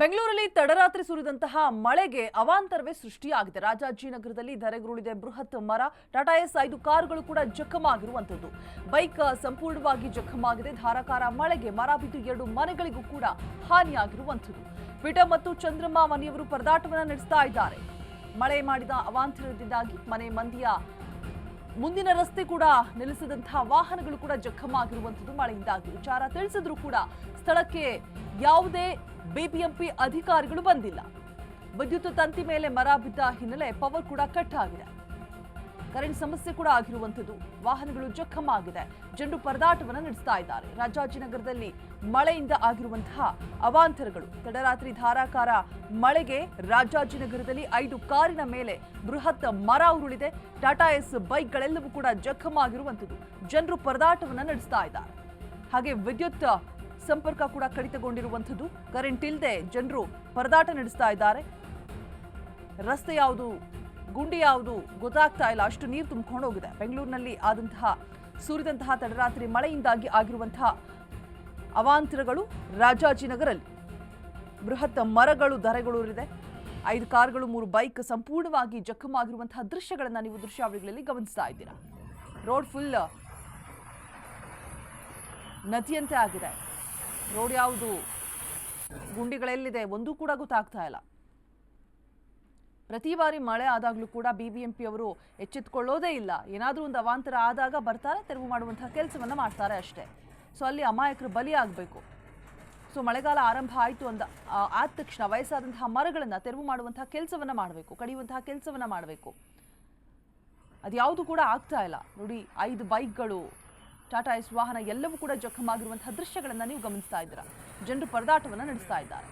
ಬೆಂಗಳೂರಲ್ಲಿ ತಡರಾತ್ರಿ ಸುರಿದಂತಹ ಮಳೆಗೆ ಅವಾಂತರವೇ ಸೃಷ್ಟಿಯಾಗಿದೆ. ರಾಜಾಜಿನಗರದಲ್ಲಿ ಧರೆಗುರುಳಿದೆ ಬೃಹತ್ ಮರ. ಟಾಟಾ ಎಸ್ 5 ಕಾರುಗಳು ಕೂಡ ಜಖಮಾಗಿರುವಂತದ್ದು. ಬೈಕ್ ಸಂಪೂರ್ಣವಾಗಿ ಜಖಮಾಗಿದೆ. ಧಾರಾಕಾರ ಮಳೆಗೆ ಮರ ಬಿದ್ದು 2 ಮನೆಗಳಿಗೂ ಕೂಡ ಹಾನಿಯಾಗಿರುವಂತದ್ದು. ಪೀಠ ಮತ್ತು ಚಂದ್ರಮ್ಮ ಮನೆಯವರು ಪರದಾಟವನ್ನು ನಡೆಸ್ತಾ ಇದ್ದಾರೆ. ಮಳೆ ಮಾಡಿದ ಅವಾಂತರದಿಂದಾಗಿ ಮನೆ ಮಂದಿಯ ಮುಂದಿನ ರಸ್ತೆ ಕೂಡ ನಿಲ್ಲಿಸಿದಂತಹ ವಾಹನಗಳು ಕೂಡ ಜಖಮಾಗಿರುವಂತದ್ದು ಮಳೆಯಿಂದಾಗಿ. ವಿಚಾರ ತಿಳಿಸಿದ್ರು ಕೂಡ ಸ್ಥಳಕ್ಕೆ ಯಾವುದೇ ಬಿಬಿಎಂಪಿ ಅಧಿಕಾರಿಗಳು ಬಂದಿಲ್ಲ. ವಿದ್ಯುತ್ ತಂತಿ ಮೇಲೆ ಮರ ಬಿದ್ದ ಹಿನ್ನೆಲೆ ಪವರ್ ಕೂಡ ಕಟ್ ಆಗಿದೆ. ಕರೆಂಟ್ ಸಮಸ್ಯೆ ಕೂಡ ಆಗಿರುವಂತದ್ದು. ವಾಹನಗಳು ಜಖಮಾಗಿದೆ. ಜನರು ಪರದಾಟವನ್ನು ನಡೆಸ್ತಾ ಇದ್ದಾರೆ. ರಾಜಾಜಿನಗರದಲ್ಲಿ ಮಳೆಯಿಂದ ಆಗಿರುವಂತಹ ಅವಾಂತರಗಳು. ತಡರಾತ್ರಿ ಧಾರಾಕಾರ ಮಳೆಗೆ ರಾಜಾಜಿನಗರದಲ್ಲಿ 5 ಕಾರಿನ ಮೇಲೆ ಬೃಹತ್ ಮರ ಉರುಳಿದೆ. ಟಾಟಾ ಎಸ್ ಬೈಕ್ಗಳೆಲ್ಲವೂ ಕೂಡ ಜಖಮಾಗಿರುವಂತದ್ದು. ಜನರು ಪರದಾಟವನ್ನು ನಡೆಸ್ತಾ ಇದ್ದಾರೆ. ಹಾಗೆ ವಿದ್ಯುತ್ ಸಂಪರ್ಕ ಕೂಡ ಕಡಿತಗೊಂಡಿರುವಂತದ್ದು. ಕರೆಂಟ್ ಇಲ್ಲದೆ ಜನರು ಪರದಾಟ ನಡೆಸ್ತಾ ಇದ್ದಾರೆ. ರಸ್ತೆ ಯಾವುದು, ಗುಂಡಿ ಯಾವುದು ಗೊತ್ತಾಗ್ತಾ ಇಲ್ಲ, ಅಷ್ಟು ನೀರು ತುಂಬಿಕೊಂಡು ಹೋಗಿದೆ. ಬೆಂಗಳೂರಿನಲ್ಲಿ ಸುರಿದಂತಹ ತಡರಾತ್ರಿ ಮಳೆಯಿಂದಾಗಿ ಆಗಿರುವಂತಹ ಅವಾಂತರಗಳು. ರಾಜಾಜಿನಗರಲ್ಲಿ ಬೃಹತ್ ಮರಗಳು ಧರೆಗುರುಳಿದೆ. 5 ಕಾರುಗಳು 3 ಬೈಕ್ ಸಂಪೂರ್ಣವಾಗಿ ಜಖಮಾಗಿರುವಂತಹ ದೃಶ್ಯಗಳನ್ನು ನೀವು ದೃಶ್ಯಾವಳಿಗಳಲ್ಲಿ ಗಮನಿಸ್ತಾ ಇದ್ದೀರಾ. ರೋಡ್ ಫುಲ್ ನದಿಯಂತೆ ಆಗಿದೆ. ರೋಡ್ ಯಾವುದು, ಗುಂಡಿಗಳೆಲ್ಲಿದೆ ಒಂದೂ ಕೂಡ ಗೊತ್ತಾಗ್ತಾ ಇಲ್ಲ. ಪ್ರತಿ ಬಾರಿ ಮಳೆ ಆದಾಗಲೂ ಕೂಡ ಬಿಬಿಎಂಪಿ ಅವರು ಎಚ್ಚೆತ್ತುಕೊಳ್ಳೋದೇ ಇಲ್ಲ. ಏನಾದರೂ ಒಂದು ಅವಾಂತರ ಆದಾಗ ಬರ್ತಾರೆ, ತೆರವು ಮಾಡುವಂತಹ ಕೆಲಸವನ್ನು ಮಾಡ್ತಾರೆ ಅಷ್ಟೇ. ಸೊ ಅಲ್ಲಿ ಅಮಾಯಕರು ಬಲಿಯಾಗಬೇಕು. ಸೊ ಮಳೆಗಾಲ ಆರಂಭ ಆಯಿತು ಆದ ತಕ್ಷಣ ವಯಸ್ಸಾದಂತಹ ಮರಗಳನ್ನು ತೆರವು ಮಾಡುವಂತಹ ಕೆಲಸವನ್ನು ಮಾಡಬೇಕು, ಕಡಿಯುವಂತಹ ಕೆಲಸವನ್ನು ಮಾಡಬೇಕು. ಅದು ಯಾವುದು ಕೂಡ ಆಗ್ತಾ ಇಲ್ಲ. ನೋಡಿ, 5 ಬೈಕ್ಗಳು, ಟಾಟಾ ಎಸ್ ವಾಹನ ಎಲ್ಲವೂ ಕೂಡ ಜಖಮಾಗಿರುವಂತಹ ದೃಶ್ಯಗಳನ್ನು ನೀವು ಗಮನಿಸ್ತಾ ಇದ್ದೀರಾ. ಜನರು ಪರದಾಟವನ್ನು ನಡೆಸ್ತಾ ಇದ್ದಾರೆ.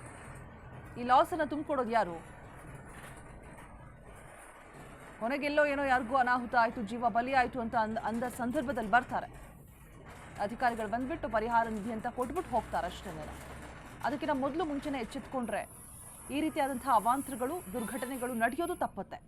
ಈ ಲಾಸ್ ಅನ್ನು ತುಂಬಿಕೊಡೋದು ಯಾರು? ಕೊನೆಗೆಲ್ಲೋ ಏನೋ ಯಾರಿಗೂ ಅನಾಹುತ ಆಯಿತು, ಜೀವ ಬಲಿ ಆಯಿತು ಅಂತ ಅಂದ ಸಂದರ್ಭದಲ್ಲಿ ಬರ್ತಾರೆ ಅಧಿಕಾರಿಗಳು. ಬಂದ್ಬಿಟ್ಟು ಪರಿಹಾರ ನಿಧಿ ಅಂತ ಕೊಟ್ಬಿಟ್ಟು ಹೋಗ್ತಾರೆ ಅಷ್ಟೇ. ಅದಕ್ಕಿಂತ ಮೊದಲು ಮುಂಚೆನೇ ಎಚ್ಚೆತ್ಕೊಂಡ್ರೆ ಈ ರೀತಿಯಾದಂತಹ ಅವಾಂತರಗಳು, ದುರ್ಘಟನೆಗಳು ನಡೆಯೋದು ತಪ್ಪತ್ತೆ.